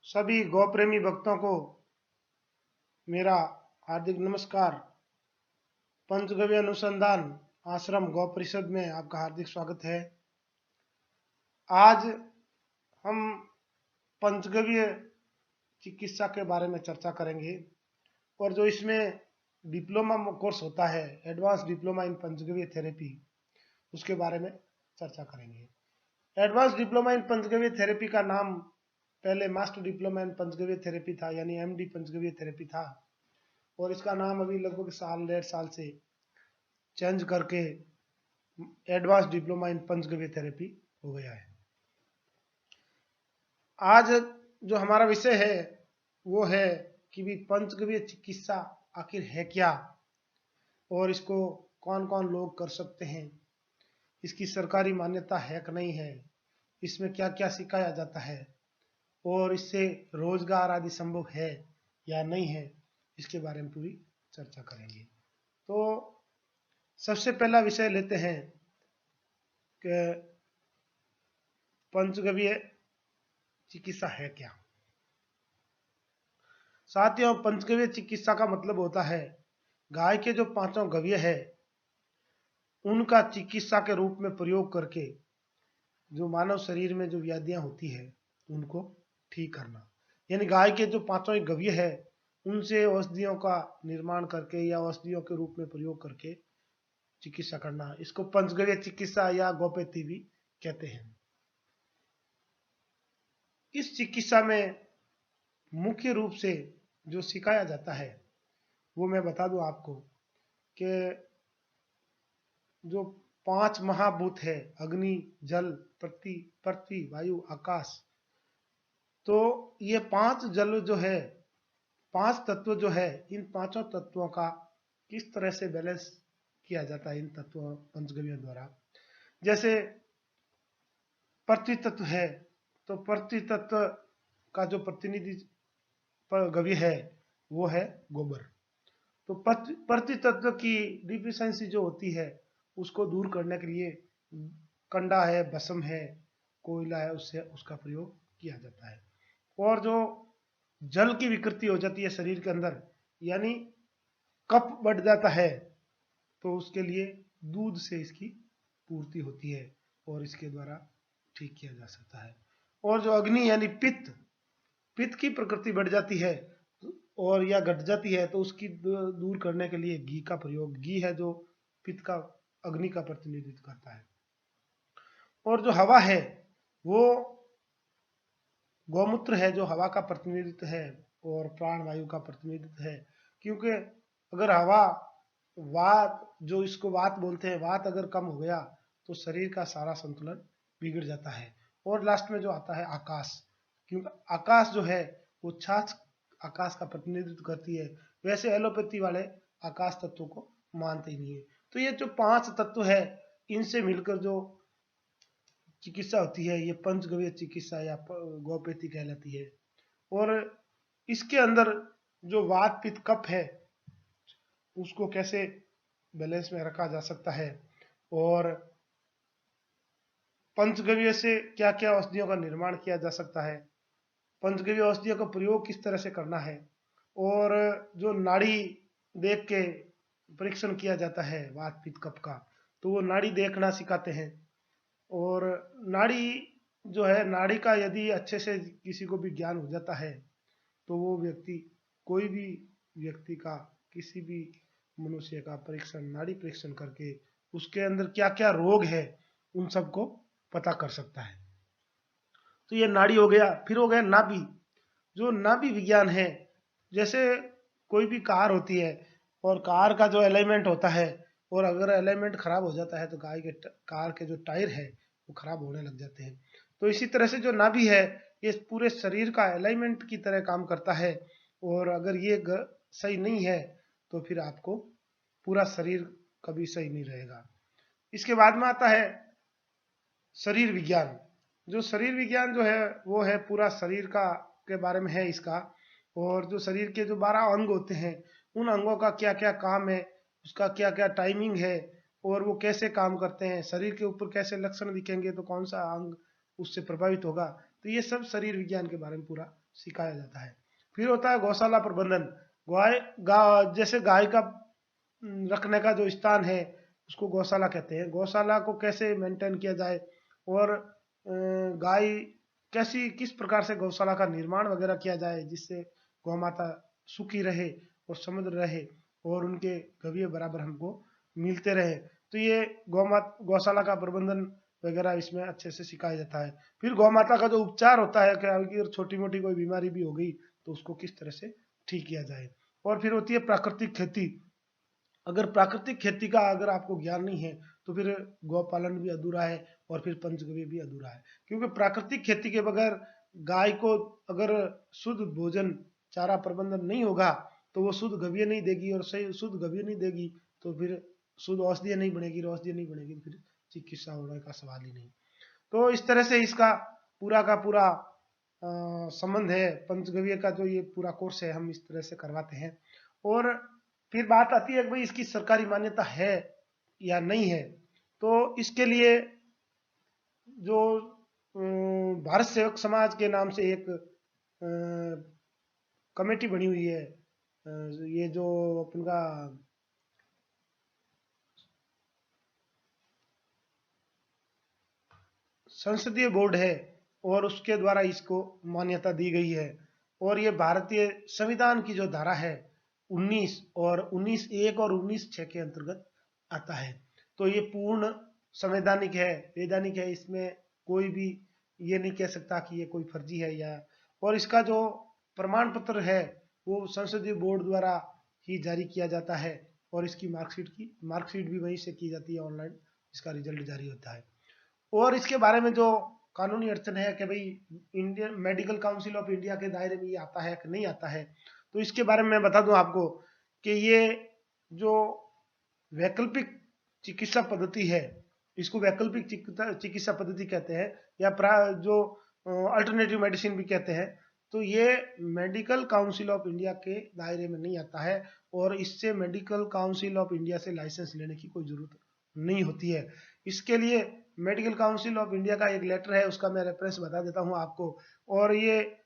सभी गौ प्रेमी भक्तों को मेरा हार्दिक नमस्कार। पंचगव्य अनुसंधान आश्रम गौ परिषद में आपका हार्दिक स्वागत है। आज हम पंचगव्य चिकित्सा के बारे में चर्चा करेंगे और जो इसमें डिप्लोमा कोर्स होता है, advance diploma in panchagavya therapy, उसके बारे में चर्चा करेंगे। Advance diploma in panchagavya therapy का नाम पहले master diploma in panchagavya therapy था, यानी एमडी पंचगव्य थेरेपी था, और इसका नाम अभी लगभग साल 1.5 साल से चेंज करके advance diploma in panchagavya therapy हो गया है। आज जो हमारा विषय है वो है कि भी पंचगव्य चिकित्सा आखिर है क्या, और इसको कौन कौन लोग कर सकते हैं, इसकी सरकारी मान्यता है कि नहीं है, इसमें क्या क्या सिखाया जाता है, और इससे रोजगार आदि संभव है या नहीं है, इसके बारे में पूरी चर्चा करेंगे। तो सबसे पहला विषय लेते हैं कि पंचगव्य चिकित्सा है क्या। साथियों, पंचगव्य चिकित्सा का मतलब होता है गाय के जो 5 गव्य है उनका चिकित्सा के रूप में प्रयोग करके जो मानव शरीर में जो व्याधियां होती है उनको ठीक करना। यानी गाय के जो 5 गव्य है उनसे औषधियों का निर्माण करके या औषधियों के रूप में प्रयोग करके चिकित्सा करना, इसको पंचगव्य चिकित्सा या गोपैथी भी कहते हैं। इस चिकित्सा में मुख्य रूप से जो सिखाया जाता है वो मैं बता दूं आपको कि जो 5 महाभूत है, अग्नि, जल, पृथ्वी, वायु, आकाश, तो ये 5 जल जो है, 5 तत्व जो है, इन 5 तत्वों का किस तरह से बैलेंस किया जाता है इन तत्वों पंचगव्यों द्वारा। जैसे पृथ्वी तत्व है तो पृथ्वी तत्व का जो प्रतिनिधि गव्य है वो है गोबर। तो पृथ्वी तत्व की डिफिशियंसी जो होती है उसको दूर करने के लिए कंडा है, भस्म है, कोयला है, उससे उसका प्रयोग किया जाता है। और जो जल की विकृति हो जाती है शरीर के अंदर, यानी कफ बढ़ जाता है, तो उसके लिए दूध से इसकी पूर्ति होती है और इसके द्वारा ठीक किया जा सकता है। और जो अग्नि यानी पित्त, पित्त की प्रकृति बढ़ जाती है और या घट जाती है, तो उसकी दूर करने के लिए घी का प्रयोग, घी है जो पित्त का, अग्नि का प्रतिनिधित्व करता है। और जो हवा है वो गौमूत्र है जो हवा का प्रतिनिधित्व है और प्राण वायु का प्रतिनिधित्व है, क्योंकि अगर हवा, वात, जो इसको वात बोलते हैं, वात अगर कम हो गया तो शरीर का सारा संतुलन बिगड़ जाता है। और लास्ट में जो आता है आकाश, क्योंकि आकाश जो है वो छाछ आकाश का प्रतिनिधित्व करती है। वैसे एलोपैथी वाले आकाश तत्व को मानते ही नहीं है। तो ये जो 5 तत्व है इनसे मिलकर जो चिकित्सा होती है ये पंचगव्य चिकित्सा या गोपैथी कहलाती है। और इसके अंदर जो वात पित्त कफ है उसको कैसे बैलेंस में रखा जा सकता है, और पंचगव्य से क्या क्या औषधियों का निर्माण किया जा सकता है, पंचगव्य औषधियों का प्रयोग किस तरह से करना है, और जो नाड़ी देख के परीक्षण किया जाता है वात पित्त कफ का, तो वो नाड़ी देखना सिखाते हैं। और नाड़ी जो है, नाड़ी का यदि अच्छे से किसी को भी ज्ञान हो जाता है तो वो व्यक्ति, कोई भी व्यक्ति का, किसी भी मनुष्य का परीक्षण, नाड़ी परीक्षण करके उसके अंदर क्या क्या रोग है उन सबको पता कर सकता है। तो ये नाड़ी हो गया। फिर हो गया नाभि। जो नाभि विज्ञान है, जैसे कोई भी कार होती है और कार का जो अलाइनमेंट होता है, और अगर अलाइनमेंट खराब हो जाता है तो कार के जो टायर है वो खराब होने लग जाते हैं। तो इसी तरह से जो नाभि है ये पूरे शरीर का अलाइनमेंट की तरह काम करता है, और अगर ये सही नहीं है तो फिर आपको पूरा शरीर कभी सही नहीं रहेगा। इसके बाद में आता है शरीर विज्ञान। जो शरीर विज्ञान जो है वो है पूरा शरीर का के बारे में है इसका, और जो शरीर के जो 12 अंग होते हैं उन अंगों का क्या क्या काम है, उसका क्या क्या टाइमिंग है, और वो कैसे काम करते हैं, शरीर के ऊपर कैसे लक्षण दिखेंगे तो कौन सा अंग उससे प्रभावित होगा। तो ये सब शरीर विज्ञान के बारे में पूरा सिखाया जाता है। फिर होता है गौशाला प्रबंधन। जैसे गाय का रखने का जो स्थान है उसको गौशाला कहते हैं। गौशाला को कैसे मेंटेन किया जाए और गाय कैसी किस प्रकार से गौशाला का निर्माण वगैरह किया जाए जिससे गौ माता सुखी रहे और समृद्ध रहे और उनके गव्य बराबर हमको मिलते रहे। तो ये गौशाला का प्रबंधन वगैरह इसमें अच्छे से सिखाया जाता है। फिर गौ माता का जो उपचार होता है, क्या अगर छोटी मोटी कोई बीमारी भी हो गई तो उसको किस तरह से ठीक किया जाए। और फिर होती है प्राकृतिक खेती। अगर प्राकृतिक खेती का अगर आपको ज्ञान नहीं है तो फिर गौ पालन भी अधूरा है और फिर पंचगव्य भी अधूरा है। क्योंकि प्राकृतिक खेती के बगैर गाय को अगर शुद्ध भोजन चारा प्रबंधन नहीं होगा तो वो शुद्ध गव्य नहीं देगी, और सही शुद्ध गव्य नहीं देगी तो फिर शुद्ध औषधि नहीं बनेगी, और औषधि नहीं बनेगी तो फिर चिकित्सा होने का सवाल ही नहीं। तो इस तरह से इसका पूरा का पूरा संबंध है। पंचगव्य का जो ये पूरा कोर्स है हम इस तरह से करवाते हैं। और फिर बात आती है कि भाई इसकी सरकारी मान्यता है या नहीं है। तो इसके लिए जो भारत सेवक समाज के नाम से एक कमेटी बनी हुई है, ये जो अपन का संसदीय बोर्ड है और उसके द्वारा इसको मान्यता दी गई है। और ये भारतीय संविधान की जो धारा है 19 और 19(1) और 19(6) के अंतर्गत आता है। तो ये पूर्ण संवैधानिक है, वैधानिक है। इसमें कोई भी ये नहीं कह सकता कि ये कोई फर्जी है या। और इसका जो प्रमाण पत्र है वो संसदीय बोर्ड द्वारा ही जारी किया जाता है और इसकी मार्कशीट भी वहीं से की जाती है ऑनलाइन, इसका रिजल्ट जारी होता है। और इसके बारे में जो कानूनी अड़चन है कि भाई Indian medical council of India के दायरे में ये आता है कि नहीं आता है, तो इसके बारे में मैं बता दूं आपको कि ये जो वैकल्पिक चिकित्सा पद्धति है इसको वैकल्पिक चिकित्सा पद्धति कहते हैं, या जो अल्टरनेटिव मेडिसिन भी कहते हैं। तो ये मेडिकल काउंसिल ऑफ इंडिया के दायरे में नहीं आता है और इससे मेडिकल काउंसिल ऑफ इंडिया से लाइसेंस लेने की कोई जरूरत नहीं होती है। इसके लिए मेडिकल काउंसिल ऑफ इंडिया का एक लेटर है, उसका मैं रेफरेंस बता देता हूं आपको। और ये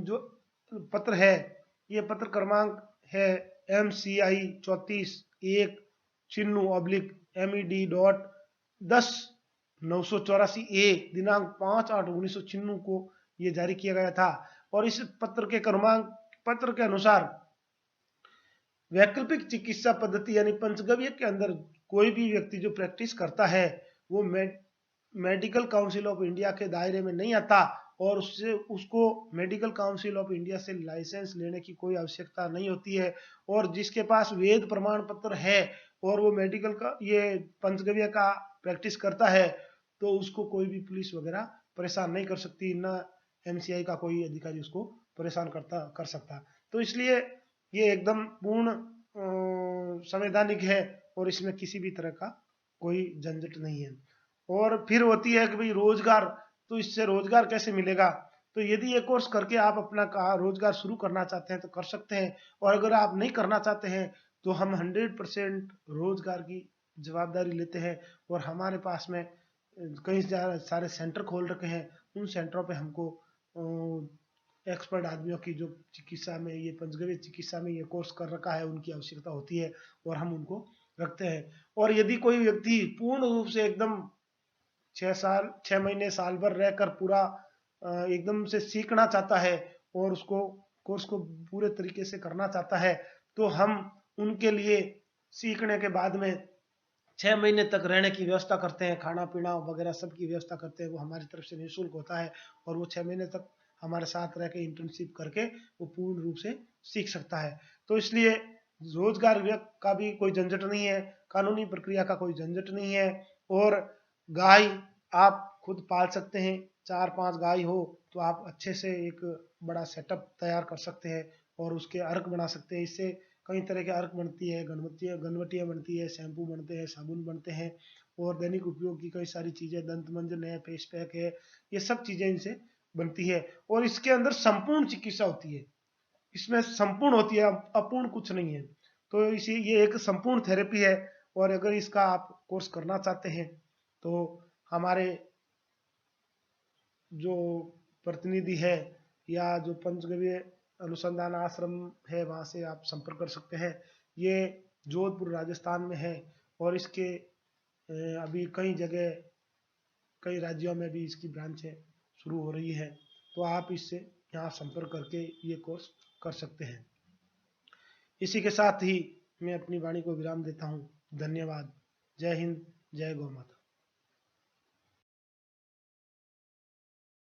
जो पत्र है, ये पत्र क्रमांक है MCI 34/1/MED.10/984 दिनांक 5/8/1996 को ये जारी किया गया था। और इस पत्र के अनुसार वैकल्पिक चिकित्सा पद्धति यानी पंचगव्य के अंदर कोई भी व्यक्ति जो प्रैक्टिस करता है वो मेडिकल काउंसिल ऑफ इंडिया के दायरे में नहीं आता और उसको मेडिकल काउंसिल ऑफ इंडिया से लाइसेंस लेने की कोई आवश्यकता नहीं होती है। और जिसके पास वैध प्रमाण पत्र है और वो मेडिकल का ये पंचगव्य का प्रैक्टिस करता है तो उसको कोई भी पुलिस वगैरह परेशान नहीं कर सकती, ना MCI का कोई अधिकारी उसको परेशान कर सकता। तो इसलिए ये एकदम पूर्ण संवैधानिक है और इसमें किसी भी तरह का कोई झंझट नहीं है। और फिर होती है कि भाई रोजगार, तो इससे रोजगार कैसे मिलेगा। तो यदि ये कोर्स करके आप अपना रोजगार शुरू करना चाहते हैं तो कर सकते हैं, और अगर आप नहीं करना चाहते हैं तो हम 100% रोजगार की जवाबदारी लेते हैं। और हमारे पास में कई सारे सेंटर खोल रखे हैं, उन सेंटरों पे हमको एक्सपर्ट आदमियों की जो चिकित्सा में ये पंचगव्य चिकित्सा में ये कोर्स कर रखा है उनकी आवश्यकता होती है और हम उनको रखते हैं। और यदि कोई व्यक्ति पूर्ण रूप से एकदम 6 महीने साल भर रहकर पूरा एकदम से सीखना चाहता है और उसको कोर्स को पूरे तरीके से करना चाहता है तो हम उनके लिए सीखने के बाद में 6 महीने तक रहने की व्यवस्था करते हैं, खाना पीना वगैरह सब की व्यवस्था करते हैं। वो हमारी तरफ से निःशुल्क होता है और वो 6 महीने तक हमारे साथ रह के इंटर्नशिप करके वो पूर्ण रूप से सीख सकता है। तो इसलिए रोजगार का भी कोई झंझट नहीं है, कानूनी प्रक्रिया का कोई झंझट नहीं है। और गाय आप खुद पाल सकते हैं, 4-5 गाय हो तो आप अच्छे से एक बड़ा सेटअप तैयार कर सकते हैं और उसके अर्क बना सकते हैं। इससे कई तरह के अर्क बनती है, गनवटियाँ बनती है, शैम्पू बनते हैं, साबुन बनते हैं और दैनिक उपयोग की कई सारी चीजें, दंत मंजन है, फेस पैक है, ये सब चीजें इनसे बनती है। और इसके अंदर संपूर्ण चिकित्सा होती है, इसमें संपूर्ण होती है, अपूर्ण कुछ नहीं है। तो इसी ये एक संपूर्ण थेरेपी है। और अगर इसका आप कोर्स करना चाहते हैं तो हमारे जो प्रतिनिधि है या जो पंचगव्य अनुसंधान आश्रम है वहाँ से आप संपर्क कर सकते हैं। ये जोधपुर राजस्थान में है और इसके अभी कई जगह कई राज्यों में भी इसकी ब्रांचें शुरू हो रही है, तो आप इससे यहाँ संपर्क करके ये कोर्स कर सकते हैं। इसी के साथ ही मैं अपनी वाणी को विराम देता हूँ। धन्यवाद। जय हिंद, जय गौ माता।